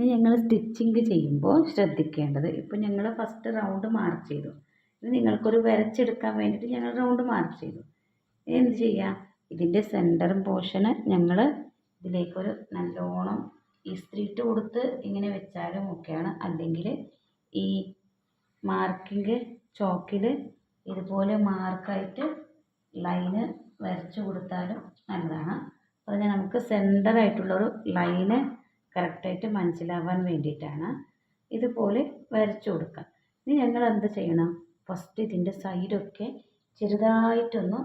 ഇനി ഞങ്ങൾ സ്റ്റിച്ചിങ് ചെയ്യുമ്പോൾ ശ്രദ്ധിക്കേണ്ടത്, ഇപ്പോൾ ഞങ്ങൾ ഫസ്റ്റ് റൗണ്ട് മാർക്ക് ചെയ്തു. ഇത് നിങ്ങൾക്കൊരു വരച്ചെടുക്കാൻ വേണ്ടിയിട്ട് ഞങ്ങൾ റൗണ്ട് മാർക്ക് ചെയ്തു. ഇനി എന്ത് ചെയ്യുക, ഇതിൻ്റെ സെൻറ്റർ പോർഷന് ഞങ്ങൾ ഇതിലേക്കൊരു നല്ലോണം ഇസ്തിരിയിട്ട് കൊടുത്ത് ഇങ്ങനെ വെച്ചാലും ഓക്കെയാണ്. അല്ലെങ്കിൽ ഈ മാർക്കിങ് ചോക്കിൽ ഇതുപോലെ മാർക്കായിട്ട് ലൈന് വരച്ചു കൊടുത്താലും നല്ലതാണ്. അതിന് നമുക്ക് സെൻറ്ററായിട്ടുള്ളൊരു ലൈന് കറക്റ്റായിട്ട് മനസ്സിലാവാൻ വേണ്ടിയിട്ടാണ് ഇതുപോലെ വരച്ചു കൊടുക്കുക. ഇനി ഞങ്ങൾ എന്ത് ചെയ്യണം, ഫസ്റ്റ് ഇതിൻ്റെ സൈഡൊക്കെ ചെറുതായിട്ടൊന്ന്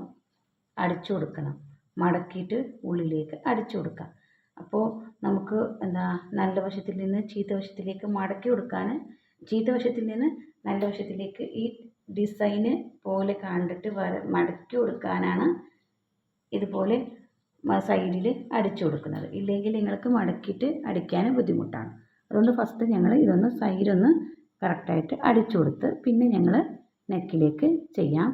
അടിച്ചു കൊടുക്കണം. മടക്കിയിട്ട് ഉള്ളിലേക്ക് അടിച്ചു കൊടുക്കാം. അപ്പോൾ നമുക്ക് നല്ല വശത്തിൽ നിന്ന് ചീത്ത വശത്തിലേക്ക് മടക്കി കൊടുക്കാൻ, ചീത്ത വശത്തിൽ നിന്ന് നല്ല വശത്തിലേക്ക് ഈ ഡിസൈന് പോലെ കണ്ടിട്ട് മടക്കി കൊടുക്കാനാണ് ഇതുപോലെ സൈഡിൽ അടിച്ചു കൊടുക്കുന്നത്. ഇല്ലെങ്കിൽ നിങ്ങൾക്ക് മടക്കിയിട്ട് അടിക്കാൻ ബുദ്ധിമുട്ടാണ്. അതുകൊണ്ട് ഫസ്റ്റ് ഞങ്ങൾ ഇതൊന്ന് സൈഡൊന്ന് കറക്റ്റായിട്ട് അടിച്ചു കൊടുത്ത് പിന്നെ ഞങ്ങൾ നെക്കിലേക്ക് ചെയ്യാം.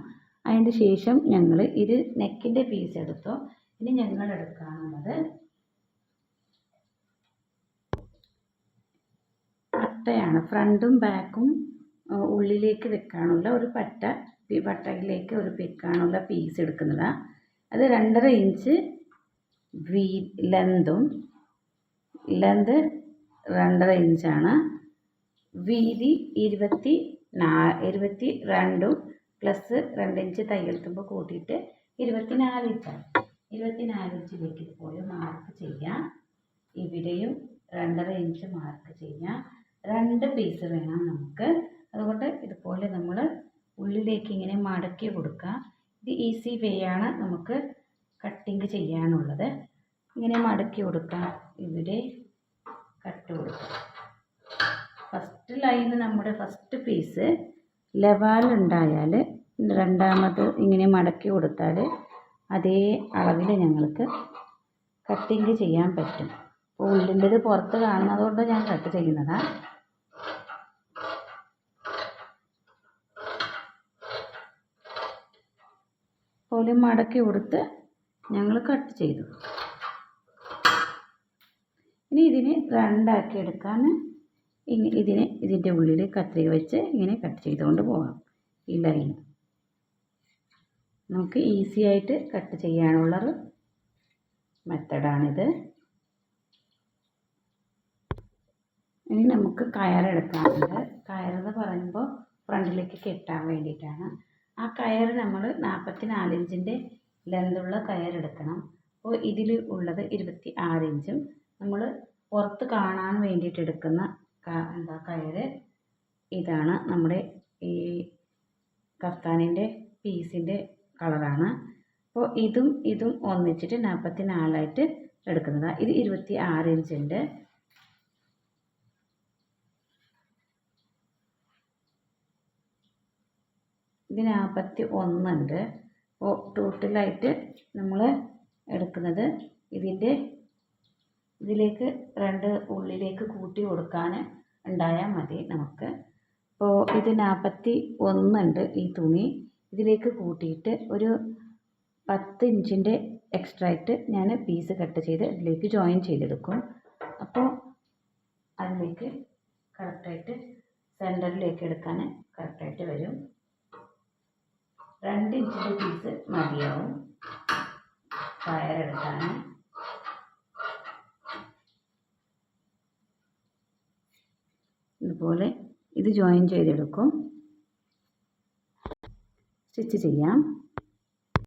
അതിന് ശേഷം ഞങ്ങൾ ഇത് നെക്കിൻ്റെ പീസ് എടുത്തോ. ഇനി ഞങ്ങൾ എടുക്കാനുള്ളത് പട്ടയാണ്. ഫ്രണ്ടും ബാക്കും ഉള്ളിലേക്ക് വെക്കാനുള്ള ഒരു പട്ടയിലേക്ക് ഒരു വെക്കാനുള്ള പീസ് എടുക്കുന്നതാണ്. അത് 2.5 ഇഞ്ച് ലെന്തും, ലെന്ത് 2.5 ഇഞ്ചാണ്, വീതി 22 പ്ലസ് 2 ഇഞ്ച് തയ്യൽ തുമ്പ് കൂട്ടിയിട്ട് 24 ഇഞ്ചാണ്. 24 ഇഞ്ചിലേക്ക് ഇതുപോലെ മാർക്ക് ചെയ്യാം. ഇവിടെയും 2.5 ഇഞ്ച് മാർക്ക് ചെയ്യാം. 2 പീസ് വേണം നമുക്ക്. അതുകൊണ്ട് ഇതുപോലെ നമ്മൾ ഉള്ളിലേക്ക് ഇങ്ങനെ മടക്കി കൊടുക്കുക. ഇത് ഈസി വേ ആണ് നമുക്ക് കട്ടിങ് ചെയ്യാനുള്ളത്. ഇങ്ങനെ മടക്കി കൊടുക്കുക, ഇവിടെ കട്ട് കൊടുക്കുക. ഫസ്റ്റ് ലൈന് നമ്മുടെ ഫസ്റ്റ് പീസ് ലെവലുണ്ടായാൽ രണ്ടാമത് ഇങ്ങനെ മടക്കി കൊടുത്താൽ അതേ അളവിൽ ഞങ്ങൾക്ക് കട്ടിങ് ചെയ്യാൻ പറ്റും. അപ്പോൾ ഉള്ളിൻ്റെത് പുറത്ത് കാണുന്നതുകൊണ്ട് ഞാൻ കട്ട് ചെയ്യുന്നതാണ്. പോലെ മടക്കി കൊടുത്ത് ഞങ്ങൾ കട്ട് ചെയ്തു. ഇനി ഇതിനെ രണ്ടാക്കി എടുക്കാൻ ഇതിൻ്റെ ഉള്ളിൽ കത്രിക വെച്ച് ഇങ്ങനെ കട്ട് ചെയ്തുകൊണ്ട് പോകാം. ഈ ലൈൻ നമുക്ക് ഈസി ആയിട്ട് കട്ട് ചെയ്യാനുള്ളൊരു മെത്തഡാണിത്. ഇനി നമുക്ക് കയറെടുക്കാനുണ്ട്. കയറെന്ന് പറയുമ്പോൾ ഫ്രണ്ടിലേക്ക് കെട്ടാൻ വേണ്ടിയിട്ടാണ്. ആ കയർ നമ്മൾ 44 ഇഞ്ചിൻ്റെ ലെന്തുള്ള കയറെടുക്കണം. അപ്പോൾ ഇതിൽ ഉള്ളത് 26 ഇഞ്ചും നമ്മൾ പുറത്ത് കാണാൻ വേണ്ടിയിട്ട് എടുക്കുന്ന കയറ് ഇതാണ്. നമ്മുടെ ഈ കഫ്താനിൻ്റെ പീസിൻ്റെ കളറാണ്. അപ്പോൾ ഇതും ഒന്നിച്ചിട്ട് 44 ആയിട്ട് എടുക്കുന്നതാണ്. ഇത് 26 ഇഞ്ചുണ്ട്. ഇത് 41 ഉണ്ട്. അപ്പോൾ ടോട്ടലായിട്ട് നമ്മൾ എടുക്കുന്നത് ഇതിലേക്ക് 2 ഉള്ളിലേക്ക് കൂട്ടി കൊടുക്കാൻ ഉണ്ടായാൽ മതി നമുക്ക്. അപ്പോൾ ഇത് 41 ഉണ്ട് ഈ തുണി. ഇതിലേക്ക് കൂട്ടിയിട്ട് ഒരു 10 ഇഞ്ചിൻ്റെ എക്സ്ട്രാ ആയിട്ട് ഞാൻ പീസ് കട്ട് ചെയ്ത് ഇതിലേക്ക് ജോയിൻ ചെയ്തെടുക്കും. അപ്പോൾ അതിലേക്ക് കറക്റ്റായിട്ട് സെൻറ്ററിലേക്ക് എടുക്കാൻ കറക്റ്റായിട്ട് വരും. 2 ഇഞ്ചിൻ്റെ പീസ് മതിയാവും കയറെടുക്കാൻ. ഇതുപോലെ ഇത് ജോയിൻ ചെയ്തെടുക്കും. സ്റ്റിച്ച് ചെയ്യാം.